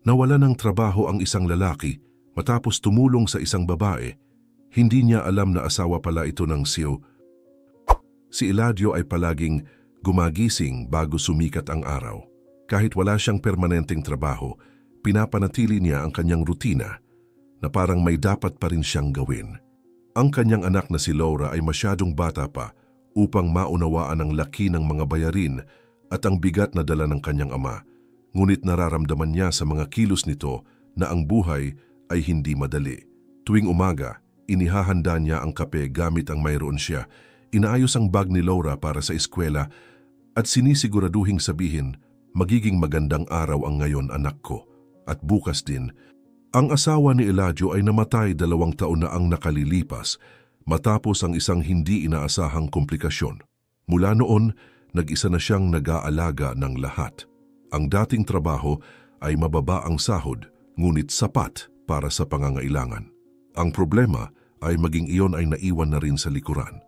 Nawala ng trabaho ang isang lalaki matapos tumulong sa isang babae. Hindi niya alam na asawa pala ito ng siyo. Si Eladio ay palaging gumagising bago sumikat ang araw. Kahit wala siyang permanenteng trabaho, pinapanatili niya ang kanyang rutina na parang may dapat pa rin siyang gawin. Ang kanyang anak na si Laura ay masyadong bata pa upang maunawaan ang laki ng mga bayarin at ang bigat na dala ng kanyang ama. Ngunit nararamdaman niya sa mga kilos nito na ang buhay ay hindi madali. Tuwing umaga, inihahanda niya ang kape gamit ang mayroon siya. Inaayos ang bag ni Laura para sa eskwela at sinisiguraduhing sabihin, magiging magandang araw ang ngayon anak ko. At bukas din, ang asawa ni Eladio ay namatay 2 taon na ang nakalilipas matapos ang isang hindi inaasahang komplikasyon. Mula noon, nag-isa na siyang nag-aalaga ng lahat. Ang dating trabaho ay mababa ang sahod, ngunit sapat para sa pangangailangan. Ang problema ay maging iyon ay naiwan na rin sa likuran.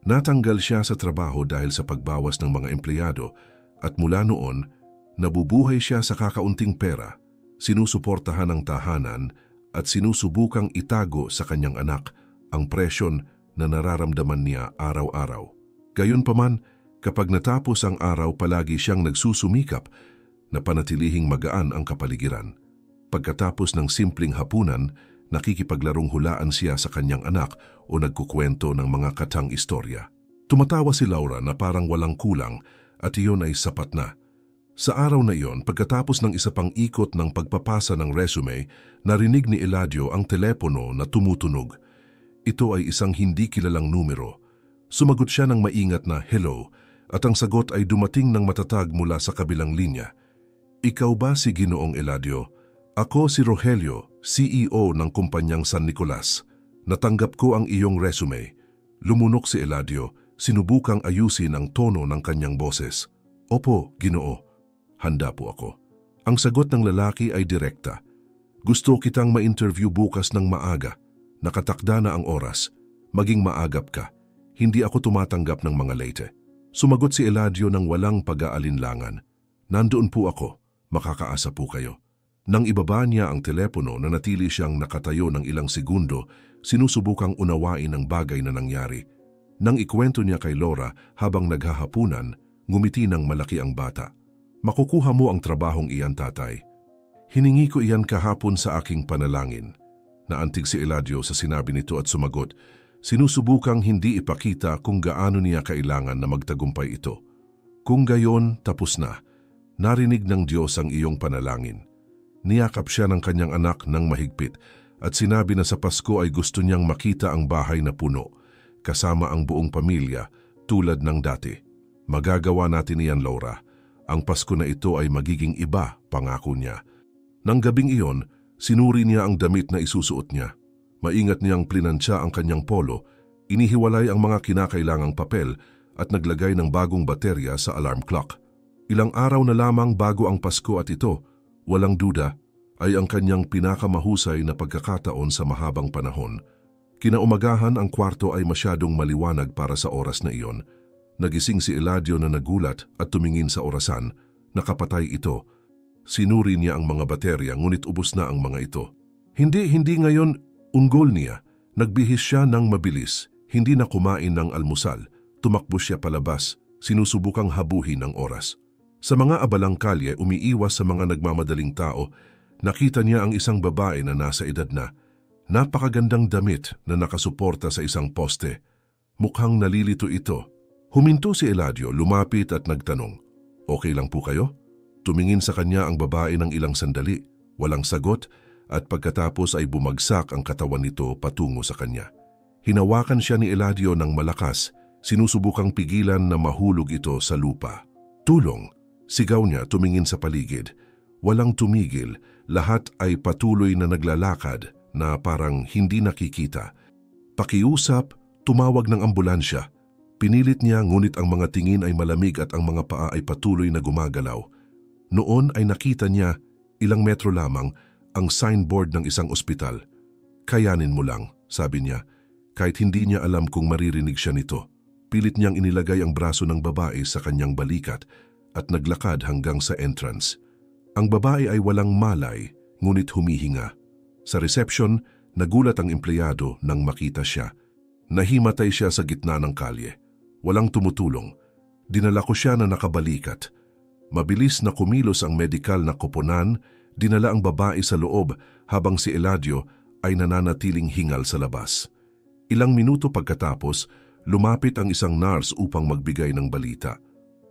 Natanggal siya sa trabaho dahil sa pagbawas ng mga empleyado at mula noon, nabubuhay siya sa kakaunting pera, sinusuportahan ang tahanan at sinusubukang itago sa kanyang anak ang presyon na nararamdaman niya araw-araw. Gayunpaman, kapag natapos ang araw, palagi siyang nagsusumikap na panatilihing magaan ang kapaligiran. Pagkatapos ng simpleng hapunan, nakikipaglarong hulaan siya sa kanyang anak o nagkukwento ng mga katang istorya. Tumatawa si Laura na parang walang kulang at iyon ay sapat na. Sa araw na iyon, pagkatapos ng isa pang ikot ng pagpapasa ng resume, narinig ni Eladio ang telepono na tumutunog. Ito ay isang hindi kilalang numero. Sumagot siya ng maingat na hello at ang sagot ay dumating ng matatag mula sa kabilang linya. Ikaw ba si Ginoong Eladio? Ako si Rogelio, CEO ng kumpanyang San Nicolas. Natanggap ko ang iyong resume. Lumunok si Eladio, sinubukang ayusin ang tono ng kanyang boses. Opo, Ginoo. Handa po ako. Ang sagot ng lalaki ay direkta. Gusto kitang ma-interview bukas ng maaga. Nakatakda na ang oras. Maging maagap ka. Hindi ako tumatanggap ng mga late. Sumagot si Eladio ng walang pag-aalinlangan. Nandoon po ako. Makakaasa po kayo. Nang ibaba niya ang telepono, nanatili siyang nakatayo ng ilang segundo, sinusubukang unawain ang bagay na nangyari. Nang ikwento niya kay Laura habang naghahapunan, ngumiti ng malaki ang bata. Makukuha mo ang trabahong iyan, tatay. Hiningi ko iyan kahapon sa aking panalangin. Naantig si Eladio sa sinabi nito at sumagot, sinusubukang hindi ipakita kung gaano niya kailangan na magtagumpay ito. Kung gayon, tapos na. Narinig ng Diyos ang iyong panalangin. Niyakap siya ng kanyang anak ng mahigpit at sinabi na sa Pasko ay gusto niyang makita ang bahay na puno, kasama ang buong pamilya tulad ng dati. Magagawa natin iyan, Laura. Ang Pasko na ito ay magiging iba, pangako niya. Nang gabing iyon, sinuri niya ang damit na isusuot niya. Maingat niyang plinansya ang kanyang polo, inihiwalay ang mga kinakailangang papel at naglagay ng bagong baterya sa alarm clock. Ilang araw na lamang bago ang Pasko at ito, walang duda, ay ang kanyang pinakamahusay na pagkakataon sa mahabang panahon. Kinaumagahan ang kwarto ay masyadong maliwanag para sa oras na iyon. Nagising si Eladio na nagulat at tumingin sa orasan. Nakapatay ito. Sinuri niya ang mga baterya ngunit ubos na ang mga ito. Hindi ngayon unggol niya. Nagbihis siya ng mabilis. Hindi na kumain ng almusal. Tumakbo siya palabas. Sinusubukang habuhin ang oras. Sa mga abalang kalye, umiiwas sa mga nagmamadaling tao, nakita niya ang isang babae na nasa edad na. Napakagandang damit na nakasuporta sa isang poste. Mukhang nalilito ito. Huminto si Eladio, lumapit at nagtanong, okay lang po kayo? Tumingin sa kanya ang babae ng ilang sandali, walang sagot at pagkatapos ay bumagsak ang katawan nito patungo sa kanya. Hinawakan siya ni Eladio ng malakas, sinusubukang pigilan na mahulog ito sa lupa. Tulong! Sigaw niya tumingin sa paligid. Walang tumigil, lahat ay patuloy na naglalakad na parang hindi nakikita. Pakiusap, tumawag ng ambulansya. Pinilit niya ngunit ang mga tingin ay malamig at ang mga paa ay patuloy na gumagalaw. Noon ay nakita niya, ilang metro lamang, ang signboard ng isang ospital. Kayanin mo lang, sabi niya, kahit hindi niya alam kung maririnig siya nito. Pilit niyang inilagay ang braso ng babae sa kanyang balikat at naglakad hanggang sa entrance. Ang babae ay walang malay, ngunit humihinga. Sa reception, nagulat ang empleyado nang makita siya. Nahimatay siya sa gitna ng kalye. Walang tumutulong. Dinala ko siya na nakabalikat. Mabilis na kumilos ang medikal na koponan, dinala ang babae sa loob habang si Eladio ay nananatiling hingal sa labas. Ilang minuto pagkatapos, lumapit ang isang nurse upang magbigay ng balita.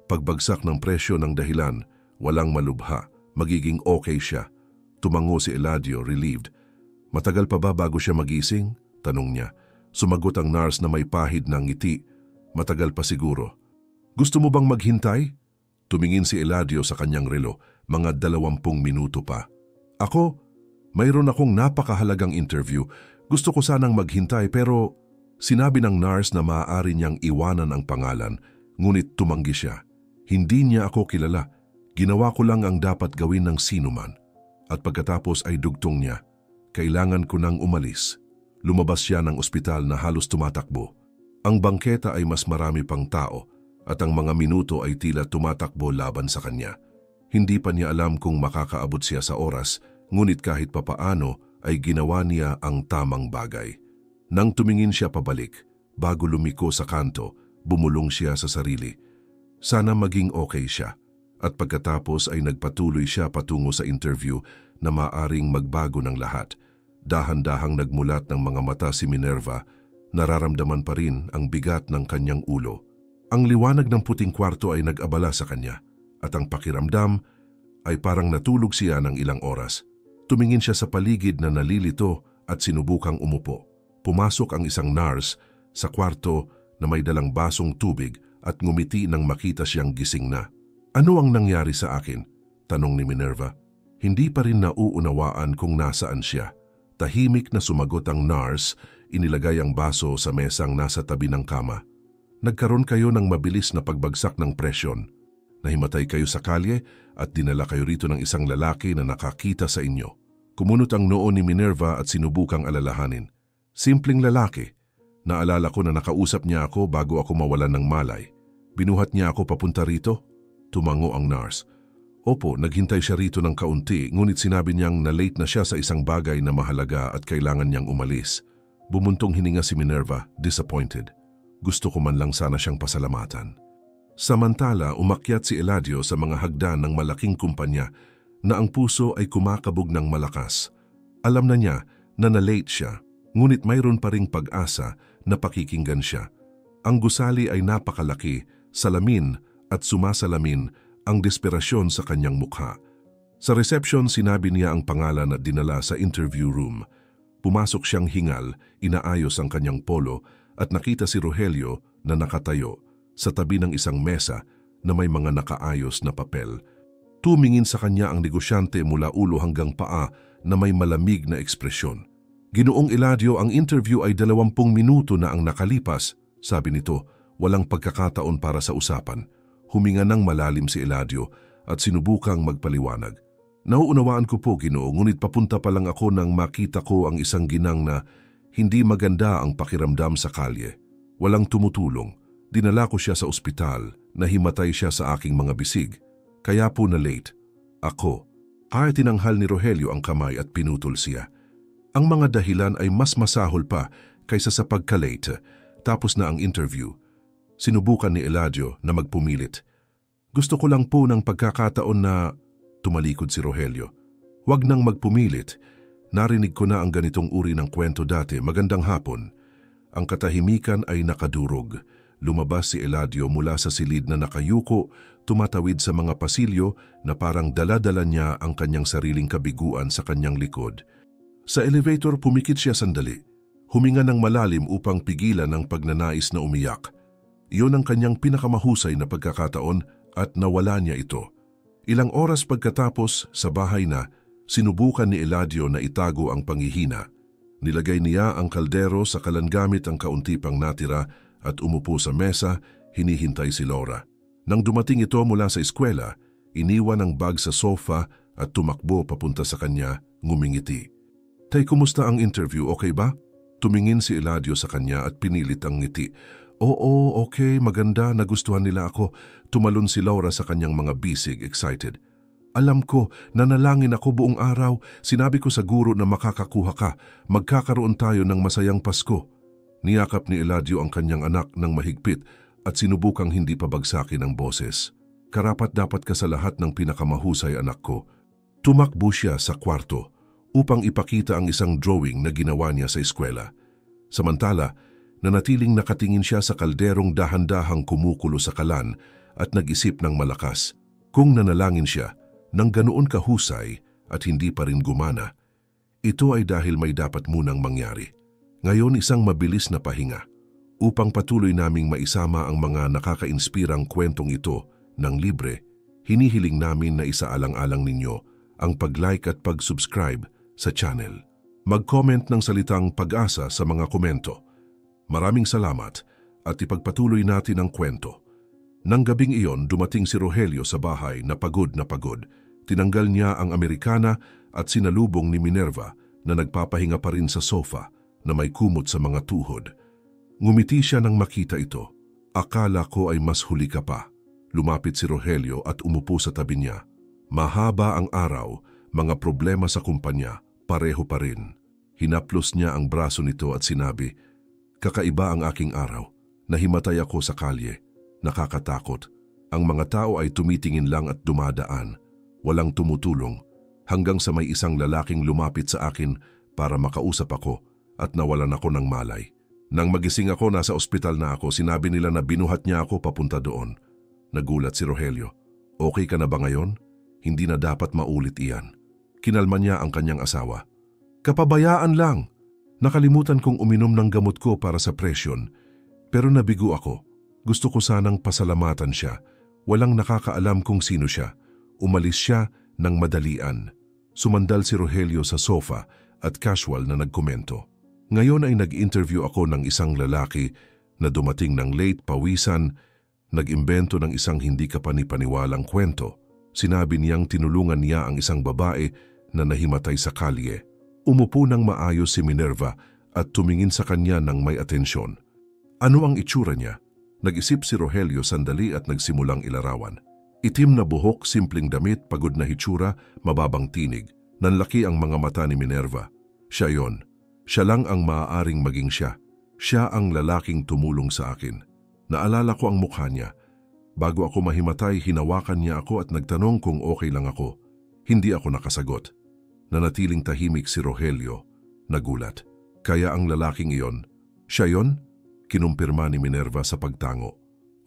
Pagbagsak ng presyo ng dahilan, walang malubha, magiging okay siya. Tumango si Eladio, relieved. Matagal pa ba bago siya magising? Tanong niya. Sumagot ang nurse na may pahid ng ngiti. Matagal pa siguro. Gusto mo bang maghintay? Tumingin si Eladio sa kanyang relo, mga 20 minuto pa. Ako, mayroon akong napakahalagang interview. Gusto ko sanang maghintay pero sinabi ng nurse na maaari niyang iwanan ang pangalan, ngunit tumanggi siya. Hindi niya ako kilala. Ginawa ko lang ang dapat gawin ng sinuman. At pagkatapos ay dugtong niya. Kailangan ko nang umalis. Lumabas siya ng ospital na halos tumatakbo. Ang bangketa ay mas marami pang tao at ang mga minuto ay tila tumatakbo laban sa kanya. Hindi pa niya alam kung makakaabot siya sa oras, ngunit kahit papaano ay ginawa niya ang tamang bagay. Nang tumingin siya pabalik, bago lumiko sa kanto, bumulong siya sa sarili. Sana maging okay siya. At pagkatapos ay nagpatuloy siya patungo sa interview na maaring magbago ng lahat. Dahan-dahang nagmulat ng mga mata si Minerva, nararamdaman pa rin ang bigat ng kanyang ulo. Ang liwanag ng puting kwarto ay nag-abala sa kanya at ang pakiramdam ay parang natulog siya ng ilang oras. Tumingin siya sa paligid na nalilito at sinubukang umupo. Pumasok ang isang nurse sa kwarto na may dalang basong tubig at ngumiti nang makita siyang gising na. Ano ang nangyari sa akin? Tanong ni Minerva. Hindi pa rin nauunawaan kung nasaan siya. Tahimik na sumagot ang nurse, inilagay ang baso sa mesang nasa tabi ng kama. Nagkaroon kayo ng mabilis na pagbagsak ng presyon. Nahimatay kayo sa kalye at dinala kayo rito ng isang lalaki na nakakita sa inyo. Kumunot ang noo ni Minerva at sinubukang alalahanin. Simpleng lalaki. Naalala ko na nakausap niya ako bago ako mawalan ng malay. Binuhat niya ako papunta rito? Tumango ang nurse. Opo, naghintay siya rito ng kaunti, ngunit sinabi niyang na-late na siya sa isang bagay na mahalaga at kailangan niyang umalis. Bumuntong hininga si Minerva, disappointed. Gusto ko man lang sana siyang pasalamatan. Samantala, umakyat si Eladio sa mga hagdan ng malaking kumpanya na ang puso ay kumakabog ng malakas. Alam na niya na na-late siya, ngunit mayroon pa ring pag-asa na pakikinggan siya. Ang gusali ay napakalaki, salamin at sumasalamin ang desperasyon sa kanyang mukha. Sa reception, sinabi niya ang pangalan at dinala sa interview room. Pumasok siyang hingal, inaayos ang kanyang polo at nakita si Rogelio na nakatayo sa tabi ng isang mesa na may mga nakaayos na papel. Tumingin sa kanya ang negosyante mula ulo hanggang paa na may malamig na ekspresyon. Ginoong Eladio, ang interview ay 20 minuto na ang nakalipas, sabi nito, walang pagkakataon para sa usapan. Huminga ng malalim si Eladio at sinubukang magpaliwanag. Nauunawaan ko po, Ginoo, ngunit papunta pa lang ako nang makita ko ang isang ginang na hindi maganda ang pakiramdam sa kalye. Walang tumutulong. Dinala ko siya sa ospital, nahimatay siya sa aking mga bisig. Kaya po na late. Ako. Tinanghal ni Rogelio ang kamay at pinutol siya. Ang mga dahilan ay mas masahol pa kaysa sa pagka-late. Tapos na ang interview. Sinubukan ni Eladio na magpumilit. Gusto ko lang po ng pagkakataon na... Tumalikod si Rogelio. Huwag nang magpumilit. Narinig ko na ang ganitong uri ng kwento dati. Magandang hapon. Ang katahimikan ay nakadurog. Lumabas si Eladio mula sa silid na nakayuko, tumatawid sa mga pasilyo na parang dala-dala niya ang kanyang sariling kabiguan sa kanyang likod. Sa elevator, pumikit siya sandali. Huminga ng malalim upang pigilan ang pagnanais na umiyak. Iyon ang kanyang pinakamahusay na pagkakataon at nawala niya ito. Ilang oras pagkatapos, sa bahay na, sinubukan ni Eladio na itago ang panghihina. Nilagay niya ang kaldero sa kalangamit ang kaunti pang natira at umupo sa mesa, hinihintay si Laura. Nang dumating ito mula sa eskwela, iniwan ang bag sa sofa at tumakbo papunta sa kanya, ngumingiti. Tay, kumusta ang interview, okay ba? Tumingin si Eladio sa kanya at pinilit ang ngiti. Oo, okay, maganda, nagustuhan nila ako. Tumalon si Laura sa kanyang mga bisig, excited. Alam ko, nanalangin ako buong araw. Sinabi ko sa guro na makakakuha ka. Magkakaroon tayo ng masayang Pasko. Niyakap ni Eladio ang kanyang anak ng mahigpit at sinubukang hindi pabagsakin ang boses. Karapat-dapat ka sa lahat ng pinakamahusay, anak ko. Tumakbo siya sa kwarto upang ipakita ang isang drawing na ginawa niya sa eskwela. Samantala, nanatiling nakatingin siya sa kalderong dahan-dahang kumukulo sa kalan at nag-isip ng malakas. Kung nanalangin siya nang ganoon kahusay at hindi pa rin gumana, ito ay dahil may dapat munang mangyari. Ngayon isang mabilis na pahinga upang patuloy naming maisama ang mga nakaka-inspirang kwentong ito ng libre. Hinihiling namin na isaalang-alang ninyo ang pag-like at pag-subscribe sa channel. Mag-comment ng salitang pag-asa sa mga komento. Maraming salamat at ipagpatuloy natin ang kwento. Nang gabing iyon, dumating si Rogelio sa bahay na pagod na pagod. Tinanggal niya ang Amerikana at sinalubong ni Minerva na nagpapahinga pa rin sa sofa na may kumot sa mga tuhod. Ngumiti siya nang makita ito. Akala ko ay mas huli ka pa. Lumapit si Rogelio at umupo sa tabi niya. Mahaba ang araw, mga problema sa kumpanya, pareho pa rin. Hinaplos niya ang braso nito at sinabi, "Kakaiba ang aking araw. Nahimatay ako sa kalye. Nakakatakot. Ang mga tao ay tumitingin lang at dumadaan. Walang tumutulong. Hanggang sa may isang lalaking lumapit sa akin para makausap ako at nawalan ako ng malay. Nang magising ako, nasa ospital na ako. Sinabi nila na binuhat niya ako papunta doon." Nagulat si Rogelio. "Okay ka na ba ngayon? Hindi na dapat maulit iyan." Kinalma niya ang kanyang asawa. "Kapabayaan lang. Nakalimutan kong uminom ng gamot ko para sa presyon. Pero nabigo ako. Gusto ko sanang pasalamatan siya. Walang nakakaalam kung sino siya." Umalis siya ng madalian. Sumandal si Rogelio sa sofa at casual na nagkomento. "Ngayon ay nag-interview ako ng isang lalaki na dumating ng late, pawisan, nag-imbento ng isang hindi kapanipaniwalang kwento. Sinabi niyang tinulungan niya ang isang babae na nahimatay sa kalye." Umupo ng maayos si Minerva at tumingin sa kanya ng may atensyon. Ano ang itsura niya? Nag-isip si Rogelio sandali at nagsimulang ilarawan. Itim na buhok, simpleng damit, pagod na hitsura, mababang tinig. Nanlaki ang mga mata ni Minerva. Siya yon. Siya lang ang maaaring maging siya. Siya ang lalaking tumulong sa akin. Naalala ko ang mukha niya. Bago ako mahimatay, hinawakan niya ako at nagtanong kung okay lang ako. Hindi ako nakasagot. Nanatiling tahimik si Rogelio. Nagulat. Kaya ang lalaking iyon, siya yon? Kinumpirma ni Minerva sa pagtango.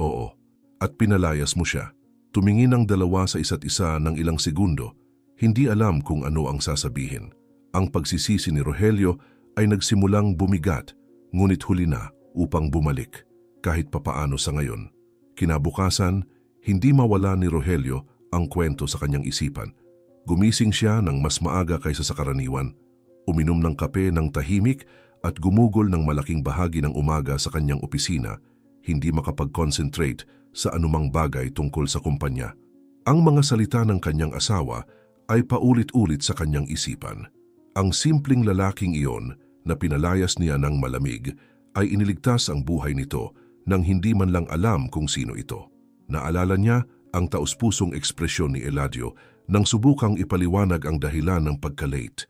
Oo. At pinalayas mo siya. Tumingin ang dalawa sa isa't isa ng ilang segundo. Hindi alam kung ano ang sasabihin. Ang pagsisisi ni Rogelio ay nagsimulang bumigat, ngunit huli na upang bumalik, kahit papaano sa ngayon. Kinabukasan, hindi mawala ni Rogelio ang kwento sa kanyang isipan. Gumising siya ng mas maaga kaysa sa karaniwan, uminom ng kape ng tahimik at gumugol ng malaking bahagi ng umaga sa kanyang opisina, hindi makapag-concentrate sa anumang bagay tungkol sa kumpanya. Ang mga salita ng kanyang asawa ay paulit-ulit sa kanyang isipan. Ang simpleng lalaking iyon na pinalayas niya ng malamig ay iniligtas ang buhay nito nang hindi man lang alam kung sino ito. Naalala niya ang taus-pusong ekspresyon ni Eladio nang subukang ipaliwanag ang dahilan ng pagka-late.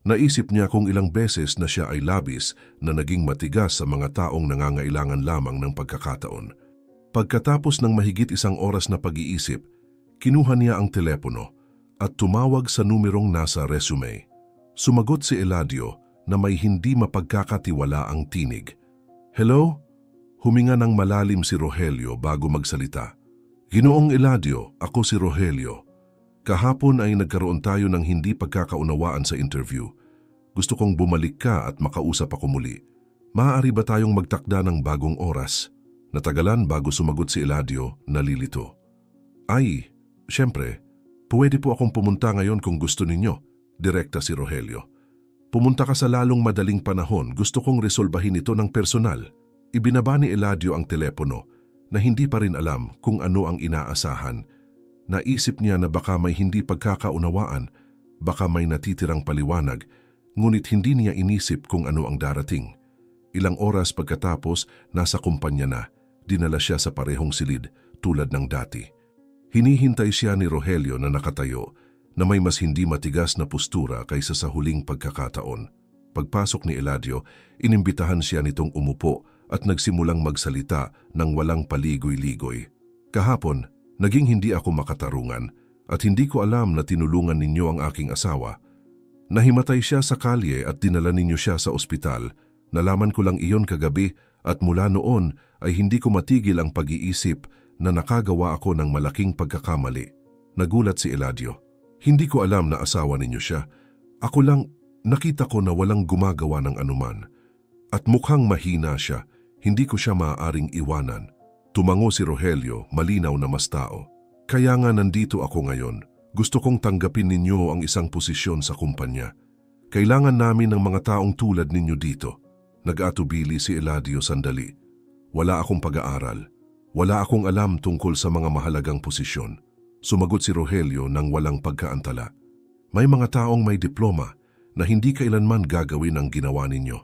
Naisip niya kung ilang beses na siya ay labis na naging matigas sa mga taong nangangailangan lamang ng pagkakataon. Pagkatapos ng mahigit isang oras na pag-iisip, kinuha niya ang telepono at tumawag sa numerong nasa resume. Sumagot si Eladio na may hindi mapagkakatiwala ang tinig. "Hello?" Huminga ng malalim si Rogelio bago magsalita. "Ginoong Eladio, ako si Rogelio. Kahapon ay nagkaroon tayo ng hindi pagkakaunawaan sa interview. Gusto kong bumalik ka at makausap ako muli. Maaari ba tayong magtakda ng bagong oras?" Natagalan bago sumagot si Eladio, nalilito. "Ay, siyempre, pwede po akong pumunta ngayon kung gusto ninyo," direkta si Rogelio. "Pumunta ka sa lalong madaling panahon, gusto kong resolbahin ito ng personal." Ibinaba ni Eladio ang telepono na hindi pa rin alam kung ano ang inaasahan. Naisip niya na baka may hindi pagkakaunawaan, baka may natitirang paliwanag, ngunit hindi niya inisip kung ano ang darating. Ilang oras pagkatapos, nasa kumpanya na. Dinala siya sa parehong silid tulad ng dati. Hinihintay siya ni Rogelio na nakatayo, na may mas hindi matigas na postura kaysa sa huling pagkakataon. Pagpasok ni Eladio, inimbitahan siya nitong umupo at nagsimulang magsalita ng walang paligoy-ligoy. Kahapon, naging hindi ako makatarungan at hindi ko alam na tinulungan ninyo ang aking asawa. Nahimatay siya sa kalye at dinala ninyo siya sa ospital. Nalaman ko lang iyon kagabi at mula noon ay hindi ko matigil ang pag-iisip na nakagawa ako ng malaking pagkakamali. Nagulat si Eladio. Hindi ko alam na asawa ninyo siya. Ako lang, nakita ko na walang gumagawa ng anuman. At mukhang mahina siya, hindi ko siya maaaring iwanan. Tumango si Rogelio, malinaw na mas tao. Kaya nga nandito ako ngayon. Gusto kong tanggapin ninyo ang isang posisyon sa kumpanya. Kailangan namin ng mga taong tulad ninyo dito. Nag-atubili si Eladio sandali. Wala akong pag-aaral. Wala akong alam tungkol sa mga mahalagang posisyon. Sumagot si Rogelio nang walang pagkaantala. May mga taong may diploma na hindi kailanman gagawin ang ginawa ninyo.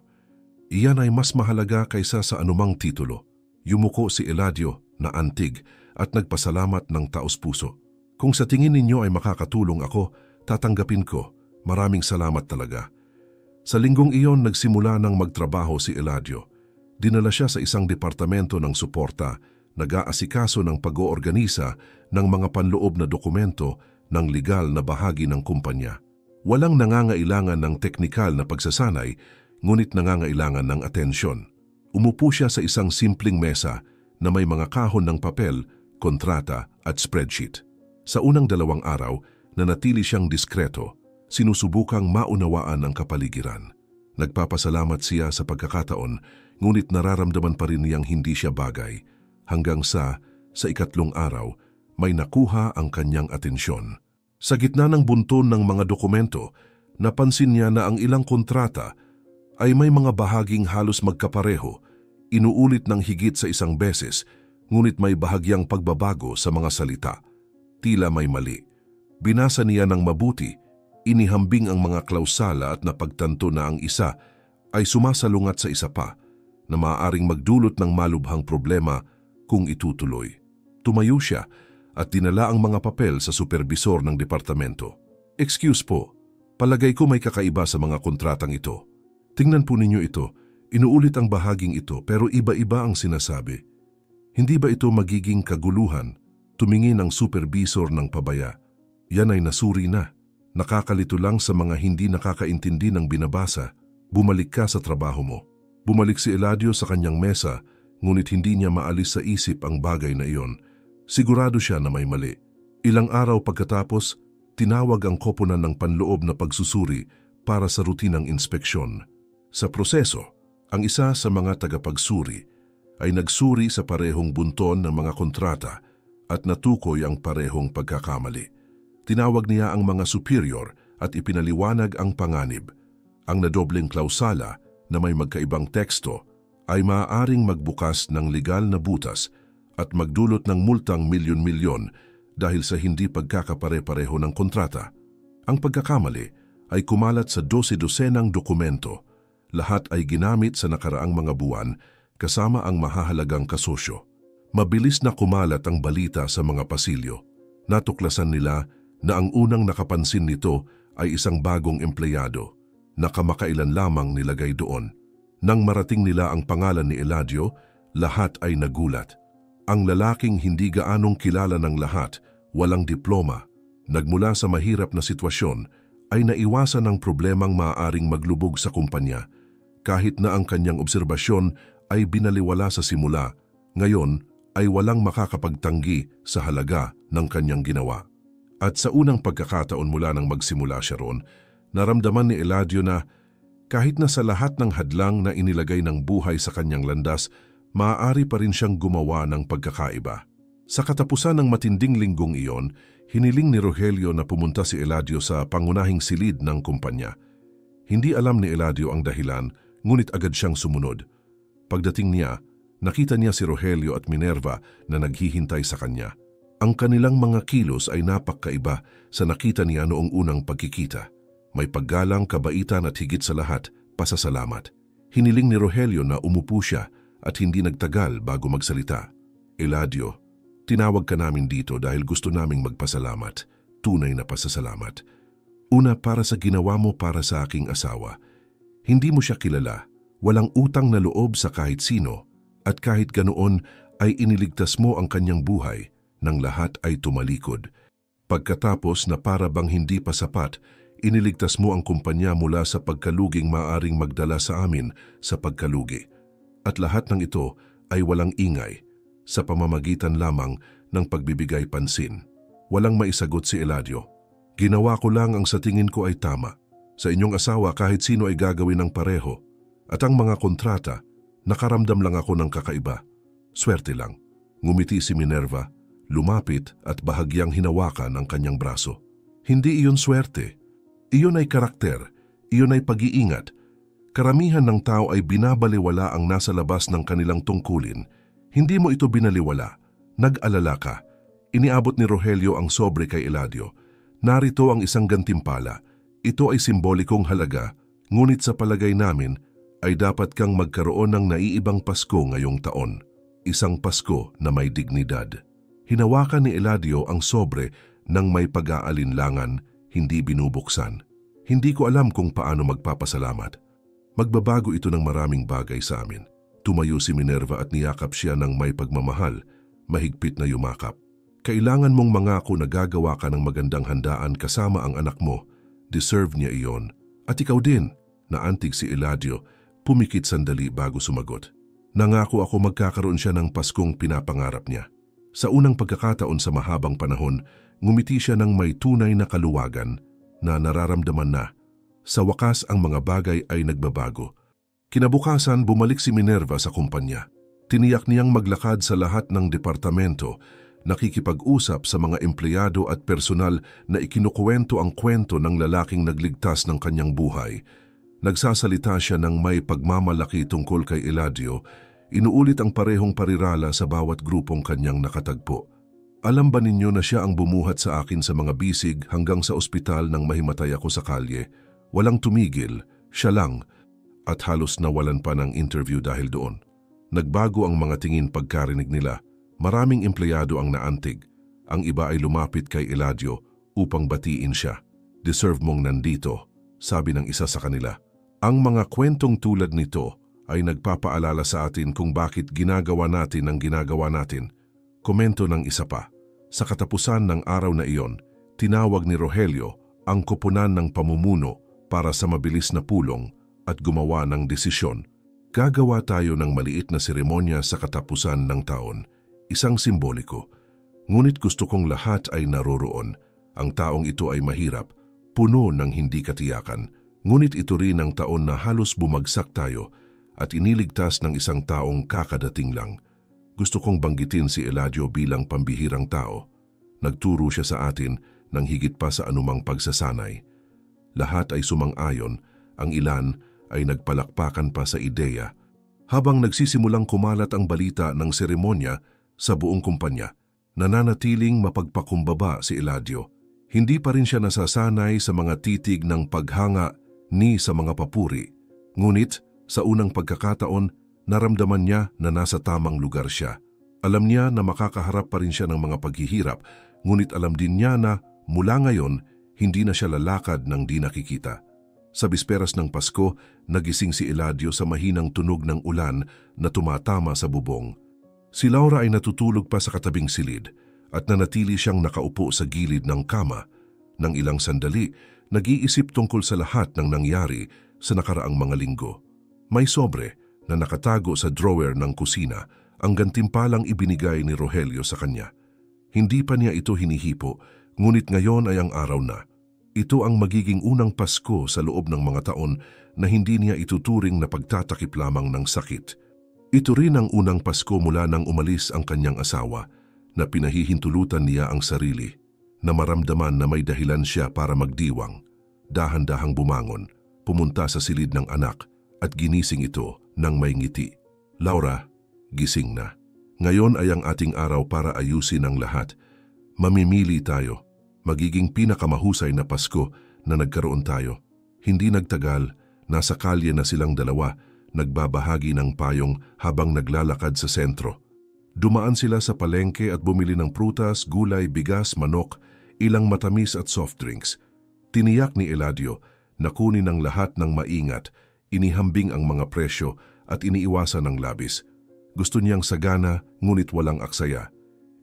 Iyan ay mas mahalaga kaysa sa anumang titulo. Yumuko si Eladio na antig at nagpasalamat ng taos-puso. Kung sa tingin ninyo ay makakatulong ako, tatanggapin ko. Maraming salamat talaga. Sa linggong iyon nagsimula ng magtrabaho si Eladio. Dinala siya sa isang departamento ng suporta, nag-aasikaso ng pag-oorganisa ng mga panloob na dokumento ng legal na bahagi ng kumpanya. Walang nangangailangan ng teknikal na pagsasanay, ngunit nangangailangan ng atensyon. Umupo siya sa isang simpleng mesa na may mga kahon ng papel, kontrata at spreadsheet. Sa unang 2 araw, nanatili siyang diskreto, sinusubukang maunawaan ang kapaligiran. Nagpapasalamat siya sa pagkakataon, ngunit nararamdaman pa rin niyang hindi siya bagay. Hanggang sa 3 araw, may nakuha ang kanyang atensyon. Sa gitna ng bunton ng mga dokumento, napansin niya na ang ilang kontrata ay may mga bahaging halos magkapareho, inuulit ng higit sa 1 beses, ngunit may bahagyang pagbabago sa mga salita. Tila may mali. Binasa niya ng mabuti, inihambing ang mga klausala at napagtanto na ang isa ay sumasalungat sa isa pa na maaaring magdulot ng malubhang problema kung itutuloy. Tumayo siya at dinala ang mga papel sa superbisor ng departamento. Excuse po, palagay ko may kakaiba sa mga kontratang ito. Tingnan po ninyo ito, inuulit ang bahaging ito pero iba-iba ang sinasabi. Hindi ba ito magiging kaguluhan? Tumingin ang superbisor ng pabaya. Yan ay nasuri na. Nakakalito lang sa mga hindi nakakaintindi ng binabasa. Bumalik ka sa trabaho mo. Bumalik si Eladio sa kanyang mesa, ngunit hindi niya maalis sa isip ang bagay na iyon. Sigurado siya na may mali. Ilang araw pagkatapos, tinawag ang koponan ng panloob na pagsusuri para sa rutinang inspeksyon. Sa proseso, ang isa sa mga tagapagsuri ay nagsuri sa parehong bunton ng mga kontrata at natukoy ang parehong pagkakamali. Tinawag niya ang mga superior at ipinaliwanag ang panganib. Ang nadobleng klausala na may magkaibang teksto ay maaaring magbukas ng legal na butas at magdulot ng multang milyon-milyon dahil sa hindi pagkakapare-pareho ng kontrata. Ang pagkakamali ay kumalat sa 12 dokumento. Lahat ay ginamit sa nakaraang mga buwan kasama ang mahahalagang kasosyo. Mabilis na kumalat ang balita sa mga pasilyo. Natuklasan nila na ang unang nakapansin nito ay isang bagong empleyado na kamakailan lamang nilagay doon. Nang marating nila ang pangalan ni Eladio, lahat ay nagulat. Ang lalaking hindi gaanong kilala ng lahat, walang diploma, nagmula sa mahirap na sitwasyon, ay naiwasan ang problemang maaaring maglubog sa kumpanya. Kahit na ang kanyang obserbasyon ay binaliwala sa simula, ngayon ay walang makakapagtanggi sa halaga ng kanyang ginawa. At sa unang pagkakataon mula nang magsimula siya roon, naramdaman ni Eladio na kahit na sa lahat ng hadlang na inilagay ng buhay sa kanyang landas, maaari pa rin siyang gumawa ng pagkakaiba. Sa katapusan ng matinding linggong iyon, hiniling ni Rogelio na pumunta si Eladio sa pangunahing silid ng kumpanya. Hindi alam ni Eladio ang dahilan, ngunit agad siyang sumunod. Pagdating niya, nakita niya si Rogelio at Minerva na naghihintay sa kanya. Ang kanilang mga kilos ay napakaiba sa nakita niya noong unang pagkikita. May paggalang, kabaitan at higit sa lahat, pasasalamat. Hiniling ni Rogelio na umupo siya at hindi nagtagal bago magsalita. Eladio, Tinawag ka namin dito dahil gusto naming magpasalamat, tunay na pasasalamat. Una, para sa ginawa mo para sa aking asawa. Hindi mo siya kilala, walang utang na loob sa kahit sino, at kahit ganoon ay iniligtas mo ang kanyang buhay, nang lahat ay tumalikod. Pagkatapos na para bang hindi pa sapat, iniligtas mo ang kumpanya mula sa pagkaluging maaring magdala sa amin sa pagkalugi. At lahat ng ito ay walang ingay, sa pamamagitan lamang ng pagbibigay pansin. Walang maisagot si Eladio. Ginawa ko lang ang sa tingin ko ay tama. Sa inyong asawa kahit sino ay gagawin ng pareho. At ang mga kontrata, nakaramdam lang ako ng kakaiba. Swerte lang. Ngumiti si Minerva, lumapit at bahagyang hinawakan ang kanyang braso. Hindi iyon swerte. Iyon ay karakter, iyon ay pag-iingat. Karamihan ng tao ay binabaliwala ang nasa labas ng kanilang tungkulin. Hindi mo ito binaliwala. Nag-alala ka. Iniabot ni Rogelio ang sobre kay Eladio. Narito ang isang gantimpala. Ito ay simbolikong halaga, ngunit sa palagay namin ay dapat kang magkaroon ng naiibang Pasko ngayong taon. Isang Pasko na may dignidad. Hinawakan ni Eladio ang sobre nang may pag-aalinlangan, hindi binubuksan. Hindi ko alam kung paano magpapasalamat. Magbabago ito ng maraming bagay sa amin. Tumayo si Minerva at niyakap siya ng may pagmamahal, mahigpit na yumakap. Kailangan mong mangako na gagawa ka ng magandang handaan kasama ang anak mo. Deserve niya iyon. At ikaw din, naantig si Eladio, pumikit sandali bago sumagot. Nangako ako magkakaroon siya ng Paskong pinapangarap niya. Sa unang pagkakataon sa mahabang panahon, ngumiti siya ng may tunay na kaluwagan na nararamdaman na. Sa wakas ang mga bagay ay nagbabago. Kinabukasan bumalik si Minerva sa kumpanya. Tiniyak niyang maglakad sa lahat ng departamento, nakikipag-usap sa mga empleyado at personal na ikinukuwento ang kwento ng lalaking nagligtas ng kanyang buhay. Nagsasalita siya ng may pagmamalaki tungkol kay Eladio, inuulit ang parehong parirala sa bawat grupong kanyang nakatagpo. Alam ba ninyo na siya ang bumuhat sa akin sa mga bisig hanggang sa ospital nang mahimatay ako sa kalye? Walang tumigil, siya lang, at halos nawalan pa ng interview dahil doon. Nagbago ang mga tingin pagkarinig nila. Maraming empleyado ang naantig. Ang iba ay lumapit kay Eladio upang batiin siya. Deserve mong nandito, sabi ng isa sa kanila. Ang mga kwentong tulad nito ay nagpapaalala sa atin kung bakit ginagawa natin ang ginagawa natin. Komento ng isa pa. Sa katapusan ng araw na iyon, tinawag ni Rogelio ang koponan ng pamumuno para sa mabilis na pulong at gumawa ng desisyon. Gagawa tayo ng maliit na seremonya sa katapusan ng taon. Isang simboliko. Ngunit gusto kong lahat ay naroroon. Ang taong ito ay mahirap, puno ng hindi katiyakan. Ngunit ito rin ang taon na halos bumagsak tayo at iniligtas ng isang taong kakadating lang. Gusto kong banggitin si Eladio bilang pambihirang tao. Nagturo siya sa atin ng higit pa sa anumang pagsasanay. Lahat ay sumang-ayon, ang ilan ay nagpalakpakan pa sa ideya. Habang nagsisimulang kumalat ang balita ng seremonya sa buong kumpanya, nananatiling mapagpakumbaba si Eladio. Hindi pa rin siya nasasanay sa mga titig ng paghanga ni sa mga papuri. Ngunit sa unang pagkakataon, naramdaman niya na nasa tamang lugar siya. Alam niya na makakaharap pa rin siya ng mga paghihirap, ngunit alam din niya na mula ngayon, hindi na siya lalakad ng di nakikita. Sa bisperas ng Pasko, nagising si Eladio sa mahinang tunog ng ulan na tumatama sa bubong. Si Laura ay natutulog pa sa katabing silid at nanatili siyang nakaupo sa gilid ng kama. Nang ilang sandali, nag-iisip tungkol sa lahat ng nangyari sa nakaraang mga linggo. May sobre na nakatago sa drawer ng kusina ang gantimpalang ibinigay ni Rogelio sa kanya. Hindi pa niya ito hinihipo, ngunit ngayon ay ang araw na. Ito ang magiging unang Pasko sa loob ng mga taon na hindi niya ituturing na pagtatakip lamang ng sakit. Ito rin ang unang Pasko mula nang umalis ang kanyang asawa na pinahihintulutan niya ang sarili, na maramdaman na may dahilan siya para magdiwang. Dahan-dahang bumangon, pumunta sa silid ng anak at ginising ito ng may ngiti. Laura, gising na. Ngayon ay ang ating araw para ayusin ang lahat. Mamimili tayo. Magiging pinakamahusay na Pasko na nagkaroon tayo. Hindi nagtagal, nasa kalye na silang dalawa, nagbabahagi ng payong habang naglalakad sa sentro. Dumaan sila sa palengke at bumili ng prutas, gulay, bigas, manok, ilang matamis at soft drinks. Tiniyak ni Eladio na kunin ang lahat ng maingat, inihambing ang mga presyo at iniiwasan ng labis. Gusto niyang sagana ngunit walang aksaya.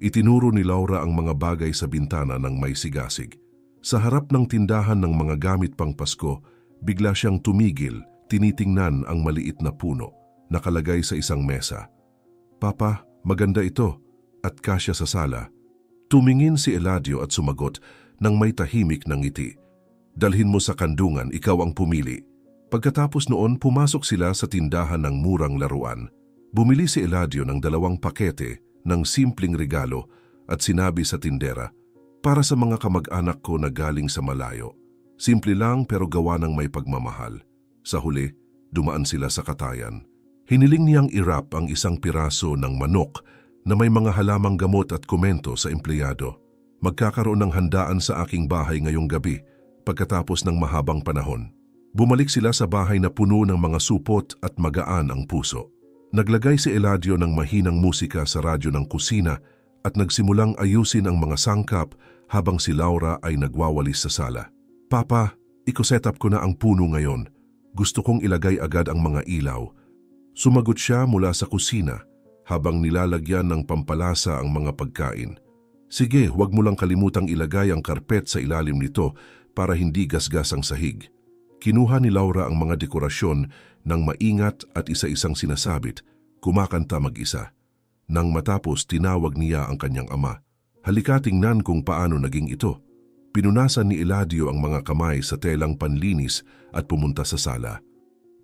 Itinuro ni Laura ang mga bagay sa bintana ng may sigasig. Sa harap ng tindahan ng mga gamit pang Pasko, bigla siyang tumigil, tinitingnan ang maliit na puno, nakalagay sa isang mesa. "Papa, maganda ito at kasya sa sala." Tumingin si Eladio at sumagot nang may tahimik ng ngiti. "Dalhin mo sa kandungan, ikaw ang pumili." Pagkatapos noon, pumasok sila sa tindahan ng murang laruan. Bumili si Eladio ng 2 pakete ng simpleng regalo at sinabi sa tindera, "Para sa mga kamag-anak ko na galing sa malayo." Simple lang pero gawa ng may pagmamahal. Sa huli, dumaan sila sa katayan. Hiniling niyang irap ang isang piraso ng manok na may mga halamang gamot at komento sa empleyado. "Magkakaroon ng handaan sa aking bahay ngayong gabi pagkatapos ng mahabang panahon." Bumalik sila sa bahay na puno ng mga supot at magaan ang puso. Naglagay si Eladio ng mahinang musika sa radyo ng kusina at nagsimulang ayusin ang mga sangkap habang si Laura ay nagwawalis sa sala. "Papa, iko-set up ko na ang puno ngayon. Gusto kong ilagay agad ang mga ilaw." Sumagot siya mula sa kusina habang nilalagyan ng pampalasa ang mga pagkain. "Sige, huwag mo lang kalimutang ilagay ang karpet sa ilalim nito para hindi gasgas ang sahig." Kinuha ni Laura ang mga dekorasyon ng maingat at isa-isang sinasabit, kumakanta mag-isa. Nang matapos, tinawag niya ang kanyang ama. "Halika, tingnan kung paano naging ito." Pinunasan ni Eladio ang mga kamay sa telang panlinis at pumunta sa sala.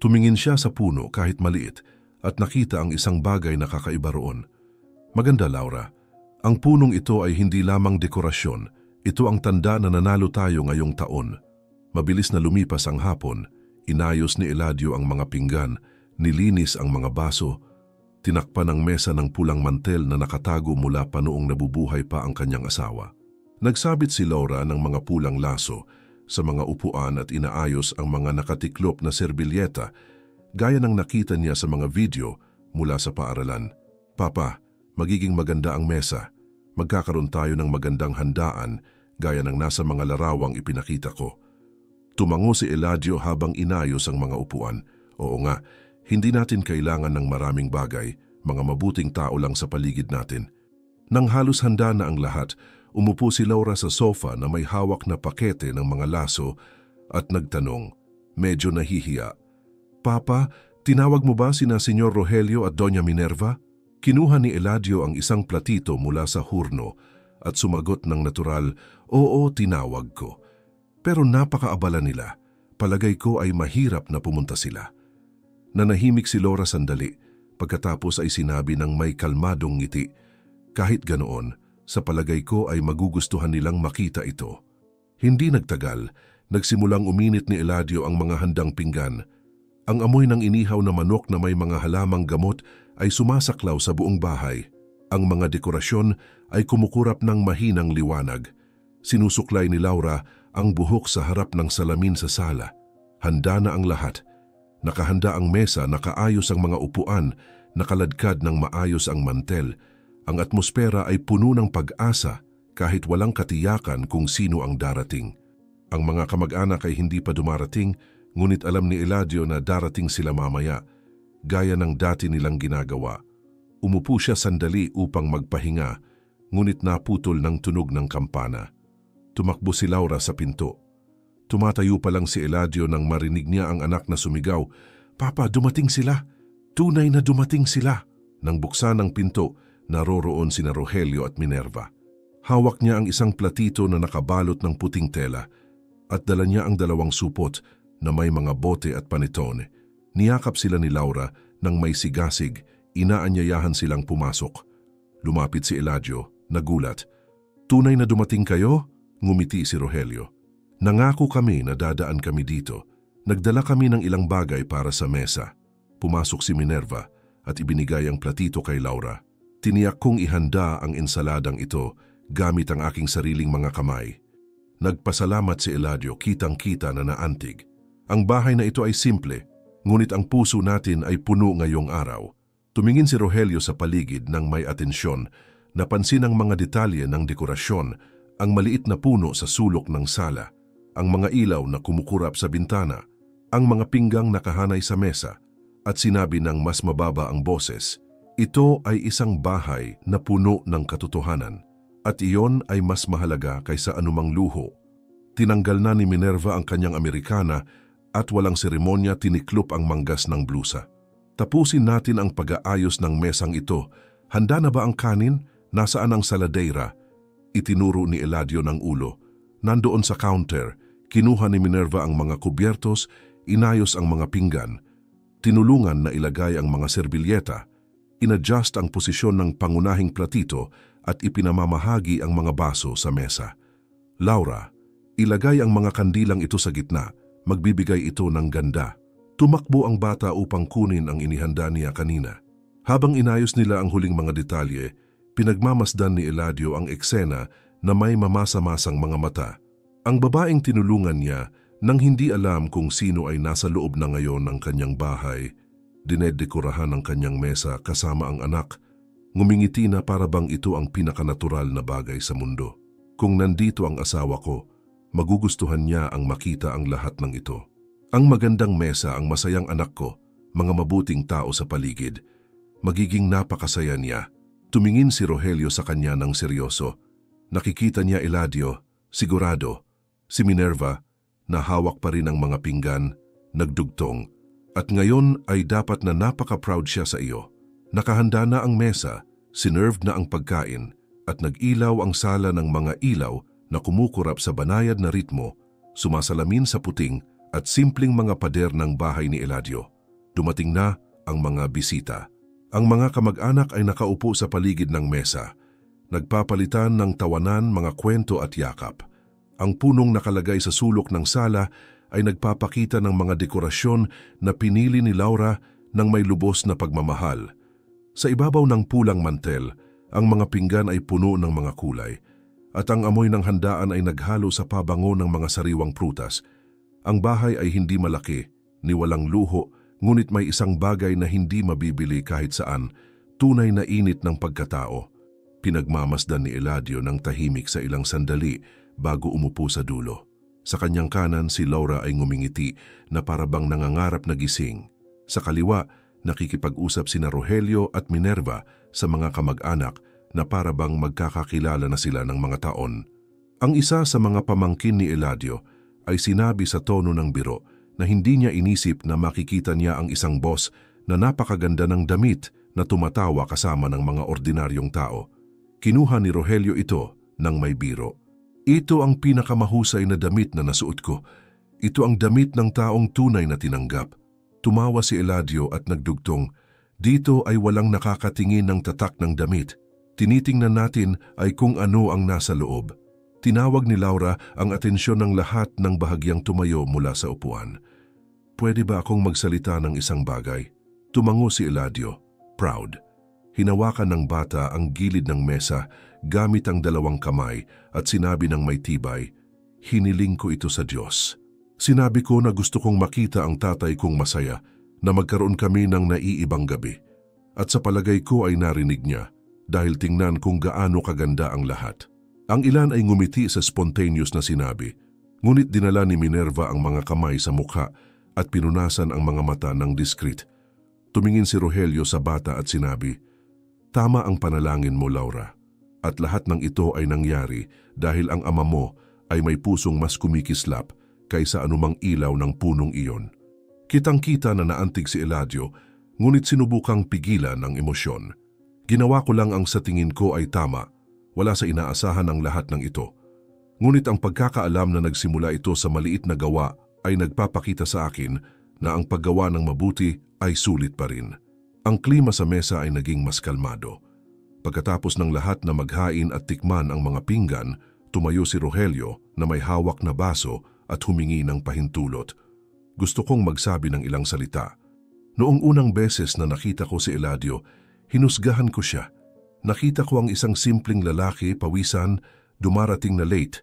Tumingin siya sa puno kahit maliit at nakita ang isang bagay na kakaiba roon. "Maganda, Laura. Ang punong ito ay hindi lamang dekorasyon. Ito ang tanda na nanalo tayo ngayong taon." Mabilis na lumipas ang hapon, inayos ni Eladio ang mga pinggan, nilinis ang mga baso, tinakpan ang mesa ng pulang mantel na nakatago mula pa noong nabubuhay pa ang kanyang asawa. Nagsabit si Laura ng mga pulang laso sa mga upuan at inaayos ang mga nakatiklop na serbilyeta gaya ng nakita niya sa mga video mula sa paaralan. "Papa, magiging maganda ang mesa. Magkakaroon tayo ng magandang handaan gaya ng nasa mga larawang ipinakita ko." Tumango si Eladio habang inayos ang mga upuan. "Oo nga, hindi natin kailangan ng maraming bagay, mga mabuting tao lang sa paligid natin." Nang halos handa na ang lahat, umupo si Laura sa sofa na may hawak na pakete ng mga laso at nagtanong, medyo nahihiya, "Papa, tinawag mo ba sina Senyor Rogelio at Doña Minerva?" Kinuha ni Eladio ang isang platito mula sa hurno at sumagot ng natural, "Oo, tinawag ko." Pero napakaabala nila. Palagay ko ay mahirap na pumunta sila. Nanahimik si Laura sandali, pagkatapos ay sinabi ng may kalmadong ngiti, "Kahit ganoon, sa palagay ko ay magugustuhan nilang makita ito." Hindi nagtagal, nagsimulang uminit ni Eladio ang mga handang pinggan. Ang amoy ng inihaw na manok na may mga halamang gamot ay sumasaklaw sa buong bahay. Ang mga dekorasyon ay kumukurap ng mahinang liwanag. Sinusuklay ni Laura ang buhok sa harap ng salamin sa sala. Handa na ang lahat. Nakahanda ang mesa, nakaayos ang mga upuan, nakaladkad ng maayos ang mantel. Ang atmosfera ay puno ng pag-asa kahit walang katiyakan kung sino ang darating. Ang mga kamag-anak ay hindi pa dumarating, ngunit alam ni Eladio na darating sila mamaya, gaya ng dati nilang ginagawa. Umupo siya sandali upang magpahinga, ngunit naputol ng tunog ng kampana. Tumakbo si Laura sa pinto. Tumatayo pa lang si Eladio nang marinig niya ang anak na sumigaw, "Papa, dumating sila! Tunay na dumating sila!" Nang buksan ang pinto, naroroon sina Rogelio at Minerva. Hawak niya ang isang platito na nakabalot ng puting tela at dala niya ang 2 supot na may mga bote at panetone. Niyakap sila ni Laura nang may sigasig, inaanyayahan silang pumasok. Lumapit si Eladio, nagulat. "Tunay na dumating kayo?" Ngumiti si Rogelio. "Nangako kami na dadaan kami dito. Nagdala kami ng ilang bagay para sa mesa." Pumasok si Minerva at ibinigay ang platito kay Laura. "Tiniyak kong ihanda ang ensaladang ito gamit ang aking sariling mga kamay." Nagpasalamat si Eladio, kitang-kita na naantig. Ang bahay na ito ay simple, ngunit ang puso natin ay puno ngayong araw. Tumingin si Rogelio sa paligid ng may atensyon, napansin ang mga detalye ng dekorasyon, ang maliit na puno sa sulok ng sala, ang mga ilaw na kumukurap sa bintana, ang mga pinggang nakahanay sa mesa, at sinabi ng mas mababa ang boses, ito ay isang bahay na puno ng katotohanan, at iyon ay mas mahalaga kaysa anumang luho. Tinanggal na ni Minerva ang kanyang Amerikana at walang seremonya tiniklop ang manggas ng blusa. Tapusin natin ang pag-aayos ng mesang ito. Handa na ba ang kanin? Nasaan ang saladeira? Itinuro ni Eladio ng ulo. Nandoon sa counter, kinuha ni Minerva ang mga kubyertos, inayos ang mga pinggan, tinulungan na ilagay ang mga serbilyeta, inadjust ang posisyon ng pangunahing platito at ipinamamahagi ang mga baso sa mesa. Laura, ilagay ang mga kandilang ito sa gitna, magbibigay ito ng ganda. Tumakbo ang bata upang kunin ang inihanda niya kanina. Habang inayos nila ang huling mga detalye, pinagmamasdan ni Eladio ang eksena na may mamasa-masang mga mata. Ang babaeng tinulungan niya nang hindi alam kung sino ay nasa loob na ngayon ng kanyang bahay. Dinedekurahan ang kanyang mesa kasama ang anak. Ngumingiti na para bang ito ang pinakanatural na bagay sa mundo. Kung nandito ang asawa ko, magugustuhan niya ang makita ang lahat ng ito. Ang magandang mesa, ang masayang anak ko, mga mabuting tao sa paligid. Magiging napakasaya niya. Tumingin si Rogelio sa kanya ng seryoso. Nakikita niya Eladio, sigurado. Si Minerva, na hawak pa rin ang mga pinggan, nagdugtong. At ngayon ay dapat na napaka-proud siya sa iyo. Nakahanda na ang mesa, sinerved na ang pagkain, at nag-ilaw ang sala ng mga ilaw na kumukurap sa banayad na ritmo, sumasalamin sa puting at simpleng mga pader ng bahay ni Eladio. Dumating na ang mga bisita. Ang mga kamag-anak ay nakaupo sa paligid ng mesa, nagpapalitan ng tawanan, mga kwento at yakap. Ang punong nakalagay sa sulok ng sala ay nagpapakita ng mga dekorasyon na pinili ni Laura ng may lubos na pagmamahal. Sa ibabaw ng pulang mantel, ang mga pinggan ay puno ng mga kulay, at ang amoy ng handaan ay naghalo sa pabango ng mga sariwang prutas. Ang bahay ay hindi malaki, ni walang luho, ngunit may isang bagay na hindi mabibili kahit saan, tunay na init ng pagkatao. Pinagmamasdan ni Eladio ng tahimik sa ilang sandali bago umupo sa dulo. Sa kanyang kanan, si Laura ay ngumingiti na parabang nangangarap na gising. Sa kaliwa, nakikipag-usap sina Rogelio at Minerva sa mga kamag-anak na parabang magkakakilala na sila ng mga taon. Ang isa sa mga pamangkin ni Eladio ay sinabi sa tono ng biro na hindi niya inisip na makikita niya ang isang boss na napakaganda ng damit na tumatawa kasama ng mga ordinaryong tao. Kinuha ni Rogelio ito ng may biro. Ito ang pinakamahusay na damit na nasuot ko. Ito ang damit ng taong tunay na tinanggap. Tumawa si Eladio at nagdugtong, dito ay walang nakakatingin ng tatak ng damit. Tinitingnan natin ay kung ano ang nasa loob. Tinawag ni Laura ang atensyon ng lahat ng bahagyang tumayo mula sa upuan. Pwede ba akong magsalita ng isang bagay? Tumango si Eladio, proud. Hinawakan ng bata ang gilid ng mesa gamit ang dalawang kamay at sinabi ng may tibay, hiniling ko ito sa Diyos. Sinabi ko na gusto kong makita ang tatay kong masaya, na magkaroon kami ng naiibang gabi. At sa palagay ko ay narinig niya dahil tingnan kung gaano kaganda ang lahat. Ang ilan ay ngumiti sa spontaneous na sinabi, ngunit dinala ni Minerva ang mga kamay sa mukha at pinunasan ang mga mata ng diskret. Tumingin si Rogelio sa bata at sinabi, tama ang panalangin mo, Laura. At lahat ng ito ay nangyari dahil ang ama mo ay may pusong mas kumikislap kaysa anumang ilaw ng punong iyon. Kitang-kita na naantig si Eladio, ngunit sinubukang pigilan ang emosyon. Ginawa ko lang ang sa tingin ko ay tama. Wala sa inaasahan ang lahat ng ito. Ngunit ang pagkakaalam na nagsimula ito sa maliit na gawa ay nagpapakita sa akin na ang paggawa ng mabuti ay sulit pa rin. Ang klima sa mesa ay naging mas kalmado. Pagkatapos ng lahat na maghain at tikman ang mga pinggan, tumayo si Rogelio na may hawak na baso at humingi ng pahintulot. Gusto kong magsabi ng ilang salita. Noong unang beses na nakita ko si Eladio, hinusgahan ko siya. Nakita ko ang isang simpleng lalaki, pawisan, dumarating na late,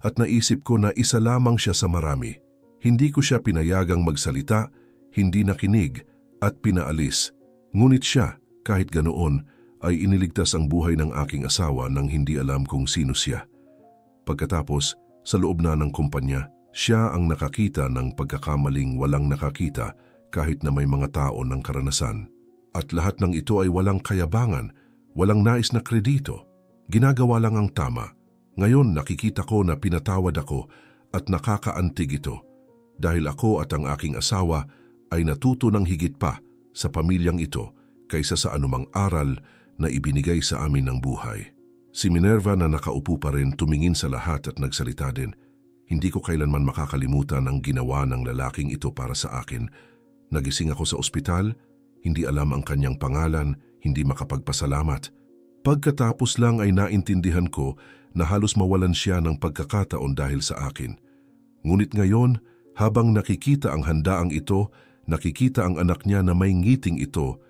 at naisip ko na isa lamang siya sa marami. Hindi ko siya pinayagang magsalita, hindi nakinig, at pinaalis. Ngunit siya, Kahit ganoon, ay iniligtas ang buhay ng aking asawa nang hindi alam kung sino siya. Pagkatapos, sa loob na ng kumpanya, siya ang nakakita ng pagkakamaling walang nakakita kahit na may mga tao ng karanasan. At lahat ng ito ay walang kayabangan, walang nais na kredito. Ginagawa lang ang tama. Ngayon nakikita ko na pinatawad ako at nakakaantig ito dahil ako at ang aking asawa ay natuto ng higit pa sa pamilyang ito kaysa sa anumang aral na ibinigay sa amin ng buhay. Si Minerva na nakaupo pa rin tumingin sa lahat at nagsalita din. Hindi ko kailanman makakalimutan ang ginawa ng lalaking ito para sa akin. Nagising ako sa ospital, hindi alam ang kanyang pangalan, hindi makapagpasalamat. Pagkatapos lang ay naintindihan ko na halos mawalan siya ng pagkakataon dahil sa akin. Ngunit ngayon, habang nakikita ang handaang ito, nakikita ang anak niya na may ngiting ito,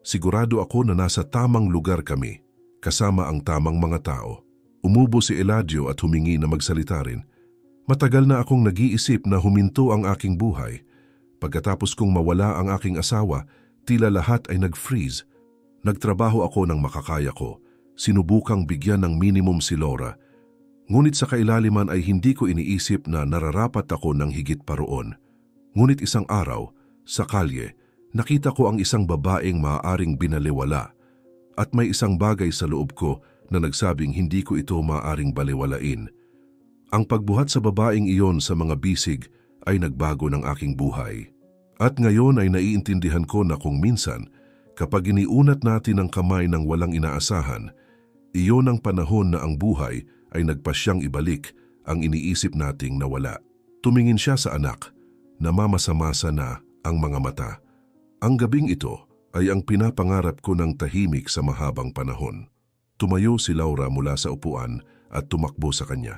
sigurado ako na nasa tamang lugar kami, kasama ang tamang mga tao. Umubo si Eladio at humingi na magsalita rin. Matagal na akong nag-iisip na huminto ang aking buhay. Pagkatapos kong mawala ang aking asawa, tila lahat ay nag-freeze. Nagtrabaho ako ng makakaya ko. Sinubukang bigyan ng minimum si Laura. Ngunit sa kailaliman ay hindi ko iniisip na nararapat ako ng higit pa roon. Ngunit isang araw, sa kalye, nakita ko ang isang babaeng maaaring binaliwala at may isang bagay sa loob ko na nagsabing hindi ko ito maaaring baliwalain. Ang pagbuhat sa babaeng iyon sa mga bisig ay nagbago ng aking buhay. At ngayon ay naiintindihan ko na kung minsan, kapag iniunat natin ang kamay ng walang inaasahan, iyon ang panahon na ang buhay ay nagpasyang ibalik ang iniisip nating nawala. Tumingin siya sa anak, namamasama-masa na ang mga mata. Ang gabing ito ay ang pinapangarap ko ng tahimik sa mahabang panahon. Tumayo si Laura mula sa upuan at tumakbo sa kanya.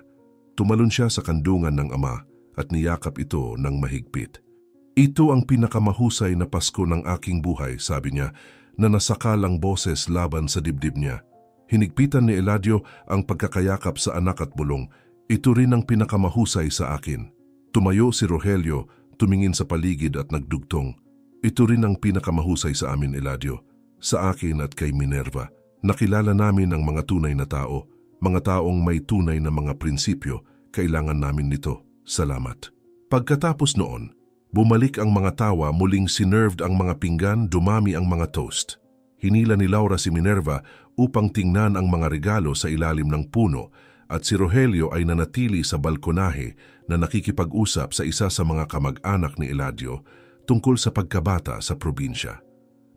Tumalon siya sa kandungan ng ama at niyakap ito ng mahigpit. Ito ang pinakamahusay na Pasko ng aking buhay, sabi niya, na nasakalang boses laban sa dibdib niya. Hinigpitan ni Eladio ang pagkakayakap sa anak at bulong. Ito rin ang pinakamahusay sa akin. Tumayo si Rogelio, tumingin sa paligid at nagdugtong. Ito rin ang pinakamahusay sa amin, Eladio. Sa akin at kay Minerva. Nakilala namin ang mga tunay na tao. Mga taong may tunay na mga prinsipyo. Kailangan namin nito. Salamat. Pagkatapos noon, bumalik ang mga tawa, muling sinerved ang mga pinggan, dumami ang mga toast. Hinila ni Laura si Minerva upang tingnan ang mga regalo sa ilalim ng puno at si Rogelio ay nanatili sa balkonahe na nakikipag-usap sa isa sa mga kamag-anak ni Eladio tungkol sa pagkabata sa probinsya.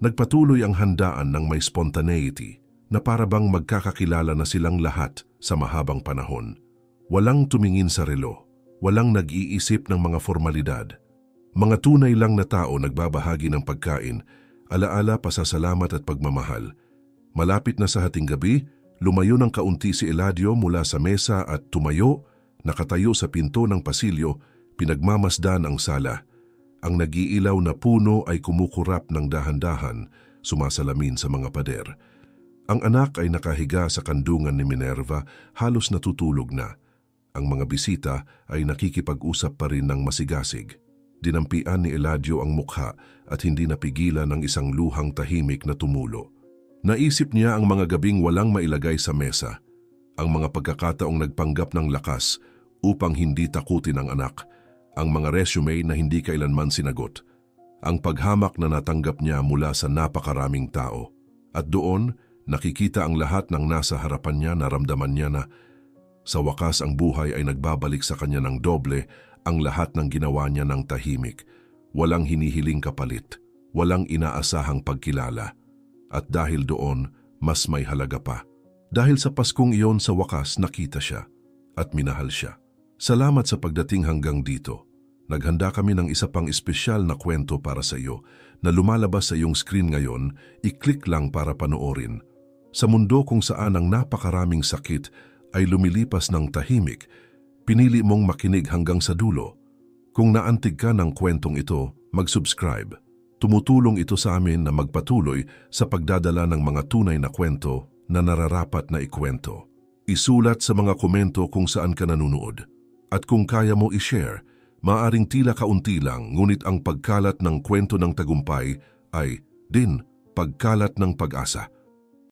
Nagpatuloy ang handaan ng may spontaneity na parabang magkakakilala na silang lahat sa mahabang panahon. Walang tumingin sa relo, walang nag-iisip ng mga formalidad. Mga tunay lang na tao nagbabahagi ng pagkain, alaala, pasasalamat at pagmamahal. Malapit na sa hating gabi, lumayo ng kaunti si Eladio mula sa mesa at tumayo, nakatayo sa pinto ng pasilyo, pinagmamasdan ang sala. Ang nag-iilaw na puno ay kumukurap ng dahan-dahan, sumasalamin sa mga pader. Ang anak ay nakahiga sa kandungan ni Minerva, halos natutulog na. Ang mga bisita ay nakikipag-usap pa rin ng masigasig. Dinampian ni Eladio ang mukha at hindi napigilan ng isang luhang tahimik na tumulo. Naisip niya ang mga gabing walang mailagay sa mesa, ang mga pagkakataong nagpanggap ng lakas upang hindi takutin ang anak, ang mga resume na hindi kailanman sinagot, ang paghamak na natanggap niya mula sa napakaraming tao. At doon, nakikita ang lahat ng nasa harapan niya, naramdaman niya na sa wakas ang buhay ay nagbabalik sa kanya ng doble, ang lahat ng ginawa niya ng tahimik, walang hinihiling kapalit, walang inaasahang pagkilala. At dahil doon, mas may halaga pa. Dahil sa Paskong iyon sa wakas nakita siya at minahal siya. Salamat sa pagdating hanggang dito. Naghanda kami ng isa pang espesyal na kwento para sa iyo na lumalabas sa iyong screen ngayon, i-click lang para panoorin. Sa mundo kung saan ang napakaraming sakit ay lumilipas ng tahimik, pinili mong makinig hanggang sa dulo. Kung naantig ka ng kwentong ito, mag-subscribe. Tumutulong ito sa amin na magpatuloy sa pagdadala ng mga tunay na kwento na nararapat na ikwento. Isulat sa mga komento kung saan ka nanunood. At kung kaya mo i-share, maaring tila kaunti lang, ngunit ang pagkalat ng kwento ng tagumpay ay din pagkalat ng pag-asa.